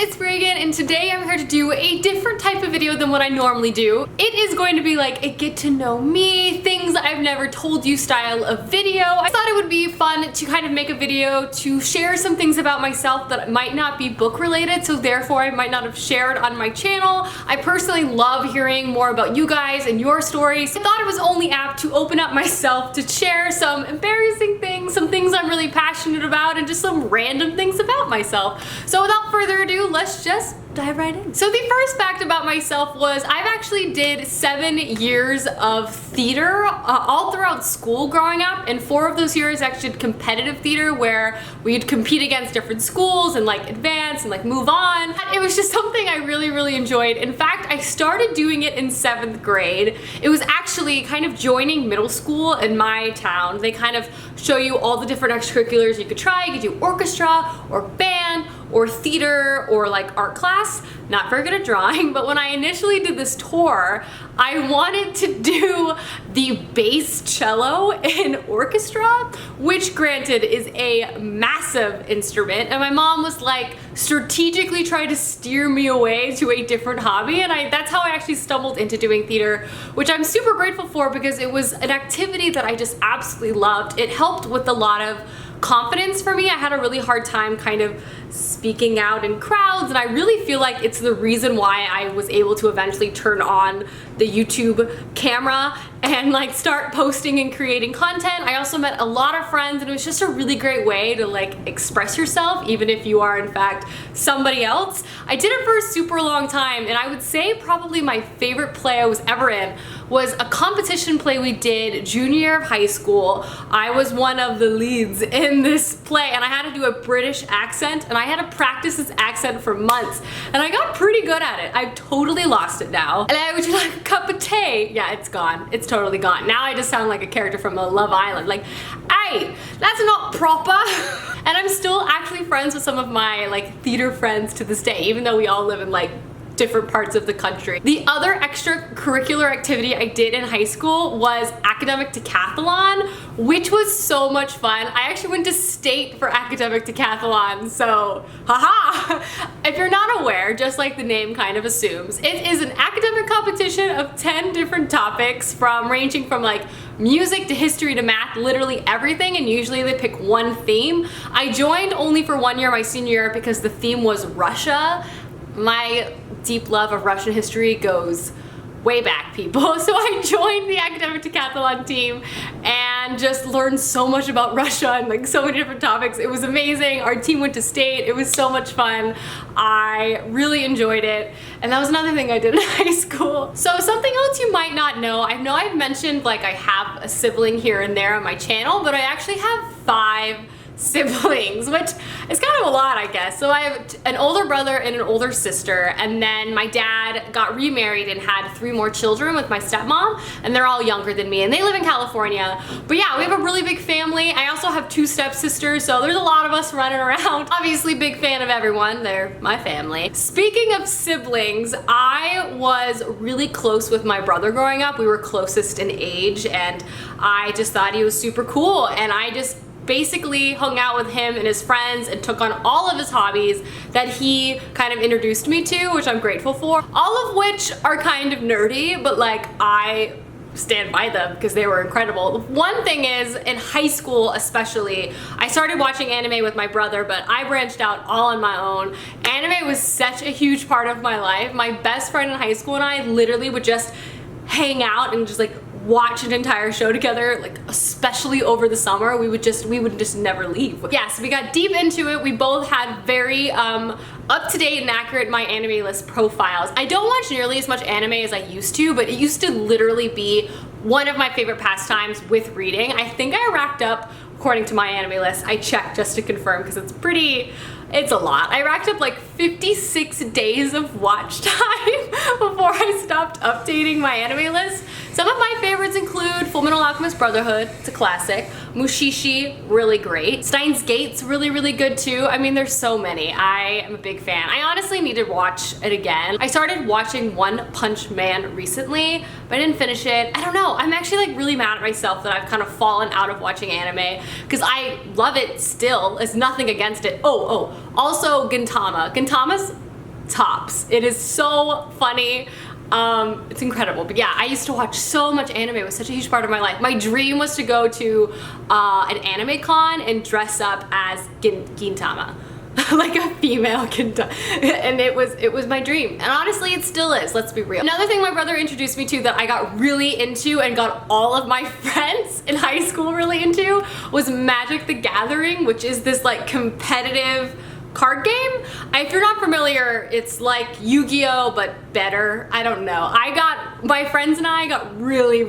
it's Reagan, and today I'm here to do a different type of video than what I normally do. It is going to be like a get to know me, things I've never told you style of video. I thought it would be fun to kind of make a video to share some things about myself that might not be book related, so therefore I might not have shared on my channel. I personally love hearing more about you guys and your stories. I thought it was only apt to open up myself to share some embarrassing things, some things I'm really passionate about, and just some random things about myself. So without further ado, let's just dive right in. So the first fact about myself was I've actually did 7 years of theater all throughout school growing up, and 4 of those years I actually did competitive theater where we'd compete against different schools and like advance and like move on. It was just something I really enjoyed. In fact, I started doing it in 7th grade. It was actually kind of joining middle school in my town. They kind of show you all the different extracurriculars you could try. You could do orchestra or band or theater or like art class. Not very good at drawing, but when I initially did this tour, I wanted to do the bass cello in orchestra, which granted is a massive instrument, and my mom was like strategically trying to steer me away to a different hobby, and that's how I actually stumbled into doing theater, which I'm super grateful for because it was an activity that I just absolutely loved. It helped with a lot of confidence for me. I had a really hard time kind of speaking out in crowds, and I really feel like it's the reason why I was able to eventually turn on the YouTube camera and like start posting and creating content. I also met a lot of friends, and it was just a really great way to like express yourself even if you are in fact somebody else. I did it for a super long time, and I would say probably my favorite play I was ever in was a competition play we did junior year of high school. I was one of the leads in this play, and I had to do a British accent, and I had to practice this accent for months, and I got pretty good at it. I've totally lost it now. And I would do like a cup of tea. Yeah, it's gone. It's totally gone. Now I just sound like a character from Love Island. Like, hey, that's not proper. And I'm still actually friends with some of my like theater friends to this day, even though we all live in like different parts of the country. The other extracurricular activity I did in high school was academic decathlon, which was so much fun. I actually went to state for academic decathlon, so haha! If you're not aware, just like the name kind of assumes, it is an academic competition of 10 different topics from ranging from like music to history to math, literally everything, and usually they pick one theme. I joined only for 1 year, my senior year, because the theme was Russia. My deep love of Russian history goes way back, people. So I joined the academic decathlon team and just learned so much about Russia and like so many different topics. It was amazing. Our team went to state. It was so much fun. I really enjoyed it. And that was another thing I did in high school. So something else you might not know, I know I've mentioned like I have a sibling here and there on my channel, but I actually have 5 siblings, which is kind of a lot, I guess. So I have an older brother and an older sister, and then my dad got remarried and had 3 more children with my stepmom, and they're all younger than me, and they live in California. But yeah, we have a really big family. I also have 2 stepsisters, so there's a lot of us running around. Obviously big fan of everyone. They're my family. Speaking of siblings, I was really close with my brother growing up. We were closest in age, and I just thought he was super cool, and I just basically hung out with him and his friends and took on all of his hobbies that he kind of introduced me to, which I'm grateful for. All of which are kind of nerdy, but like I stand by them because they were incredible. One thing is, in high school especially, I started watching anime with my brother, but I branched out all on my own. Anime was such a huge part of my life. My best friend in high school and I literally would just hang out and just like watch an entire show together, like especially over the summer. We would just never leave. Yeah, so we got deep into it. We both had very up-to-date and accurate My Anime List profiles. I don't watch nearly as much anime as I used to, but it used to literally be one of my favorite pastimes with reading. I think I racked up, according to My Anime List, I checked just to confirm because it's a lot. I racked up like 56 days of watch time before I stopped updating My Anime List. Some of my favorites include Fullmetal Alchemist Brotherhood, it's a classic. Mushishi, really great. Steins Gate's really good too. I mean, there's so many. I am a big fan. I honestly need to watch it again. I started watching One Punch Man recently, but I didn't finish it. I don't know, I'm actually like really mad at myself that I've kind of fallen out of watching anime because I love it still. It's nothing against it. Also Gintama. Gintama's tops. It is so funny. It's incredible. But yeah, I used to watch so much anime. It was such a huge part of my life. My dream was to go to an anime con and dress up as Gintama. Like a female Gintama. And it was my dream. And honestly, it still is, let's be real. Another thing my brother introduced me to that I got really into and got all of my friends in high school really into was Magic the Gathering, which is this like competitive card game. If you're not familiar, it's like Yu-Gi-Oh but better. I don't know. My friends and I got really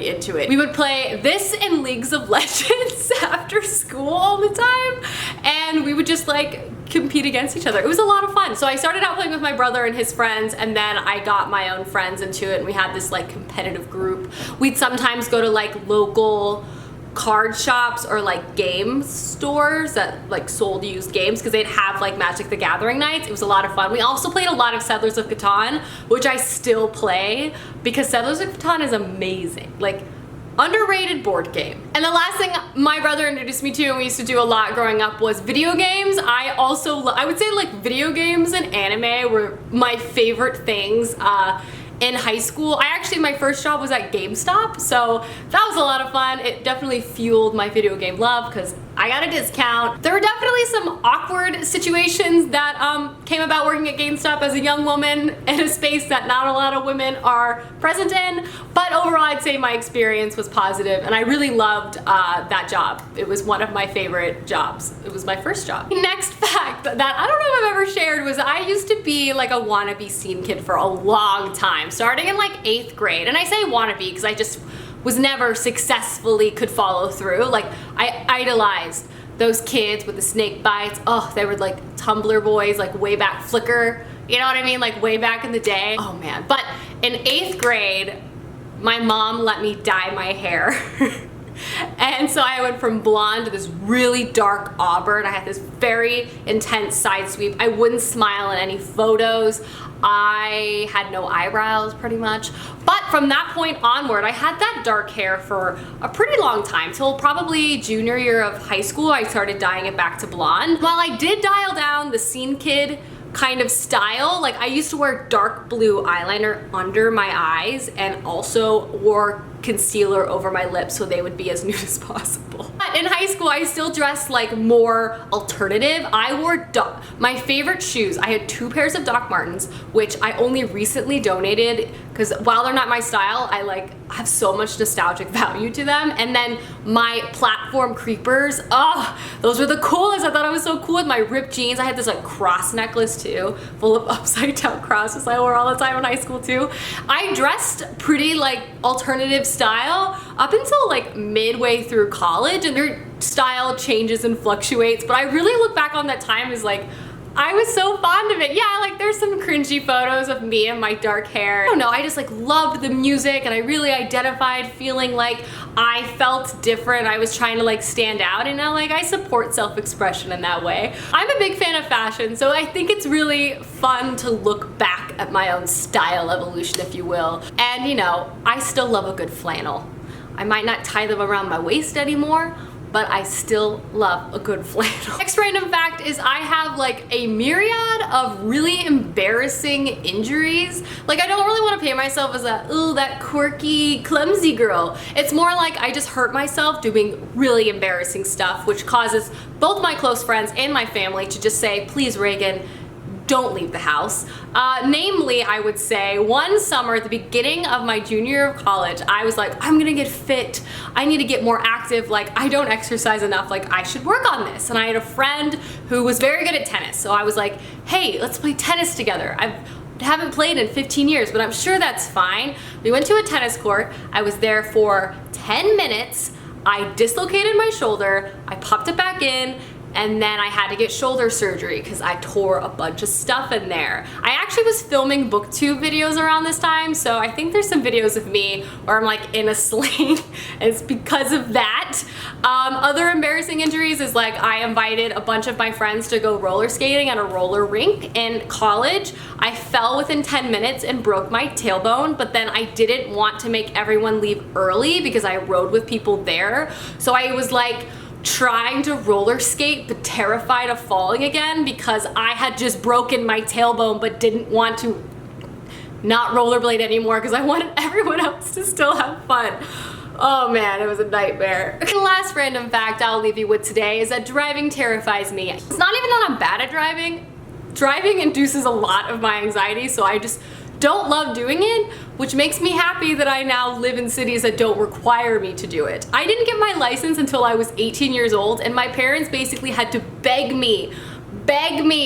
into it. We would play this and Leagues of Legends after school all the time, and we would just like compete against each other. It was a lot of fun. So I started out playing with my brother and his friends, and then I got my own friends into it, and we had this like competitive group. We'd sometimes go to like local card shops or like game stores that like sold used games because they'd have like Magic the Gathering nights. It was a lot of fun. We also played a lot of Settlers of Catan, which I still play because Settlers of Catan is amazing. Like, underrated board game. And the last thing my brother introduced me to, and we used to do a lot growing up, was video games. I would say like video games and anime were my favorite things. In high school, my first job was at GameStop, so that was a lot of fun. It definitely fueled my video game love because I got a discount. There were definitely some awkward situations that came about working at GameStop as a young woman in a space that not a lot of women are present in, but overall I'd say my experience was positive and I really loved that job. It was one of my favorite jobs. It was my first job. The next fact that I don't know if I've ever shared was I used to be like a wannabe scene kid for a long time, starting in like 8th grade. And I say wannabe because I just was never successfully could follow through. Like, I idolized those kids with the snake bites. Oh, they were like Tumblr boys, like way back, Flickr, you know what I mean? Like way back in the day. Oh man. But in 8th grade, my mom let me dye my hair. And so I went from blonde to this really dark auburn. I had this very intense side sweep. I wouldn't smile in any photos. I had no eyebrows pretty much. But from that point onward, I had that dark hair for a pretty long time, till probably junior year of high school. I started dyeing it back to blonde. While I did dial down the scene kid kind of style, like I used to wear dark blue eyeliner under my eyes and also wore concealer over my lips so they would be as nude as possible. But in high school, I still dressed like more alternative. I wore my favorite shoes. I had 2 pairs of Doc Martens, which I only recently donated because while they're not my style, I have so much nostalgic value to them. And then my platform creepers, oh, those were the coolest. I thought I was so cool with my ripped jeans. I had this like cross necklace too, full of upside down crosses I wore all the time in high school too. I dressed pretty like alternative style up until like midway through college, and their style changes and fluctuates, but I really look back on that time as like I was so fond of it. Yeah, like there's some cringy photos of me and my dark hair. I don't know, I just like loved the music and I really identified feeling like I felt different. I was trying to like stand out, and now like I support self-expression in that way. I'm a big fan of fashion, so I think it's really fun to look back at my own style evolution, if you will. And you know, I still love a good flannel. I might not tie them around my waist anymore, but I still love a good flannel. Next random fact is I have like a myriad of really embarrassing injuries. Like I don't really want to paint myself as that quirky, clumsy girl. It's more like I just hurt myself doing really embarrassing stuff, which causes both my close friends and my family to just say, please Reagan, don't leave the house. Namely, I would say one summer at the beginning of my junior year of college, I was like, I'm gonna get fit. I need to get more active. Like, I don't exercise enough. Like, I should work on this. And I had a friend who was very good at tennis. So I was like, hey, let's play tennis together. I haven't played in 15 years, but I'm sure that's fine. We went to a tennis court. I was there for 10 minutes. I dislocated my shoulder. I popped it back in. And then I had to get shoulder surgery because I tore a bunch of stuff in there. I actually was filming booktube videos around this time, so I think there's some videos of me where I'm like in a sling. It's because of that. Other embarrassing injuries is like I invited a bunch of my friends to go roller skating at a roller rink in college. I fell within 10 minutes and broke my tailbone, but then I didn't want to make everyone leave early because I rode with people there. So I was like trying to roller skate but terrified of falling again because I had just broken my tailbone but didn't want to not rollerblade anymore because I wanted everyone else to still have fun. Oh man, it was a nightmare. The last random fact I'll leave you with today is that driving terrifies me. It's not even that I'm bad at driving. Driving induces a lot of my anxiety, so I just don't love doing it, which makes me happy that I now live in cities that don't require me to do it. I didn't get my license until I was 18 years old, and my parents basically had to beg me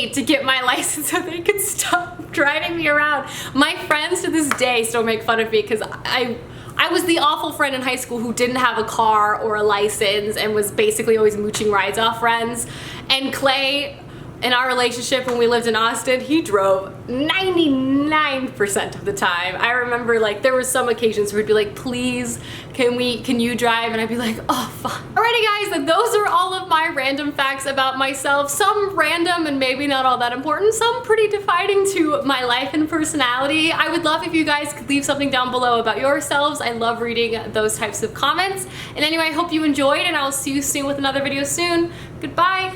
to get my license so they could stop driving me around. My friends to this day still make fun of me because I was the awful friend in high school who didn't have a car or a license and was basically always mooching rides off friends. And Clay, in our relationship when we lived in Austin, he drove 99% of the time. I remember like there were some occasions where he'd be like, please, can you drive? And I'd be like, oh, fine. Alrighty guys, those are all of my random facts about myself. Some random and maybe not all that important, some pretty defining to my life and personality. I would love if you guys could leave something down below about yourselves. I love reading those types of comments. And anyway, I hope you enjoyed, and I'll see you soon with another video soon. Goodbye.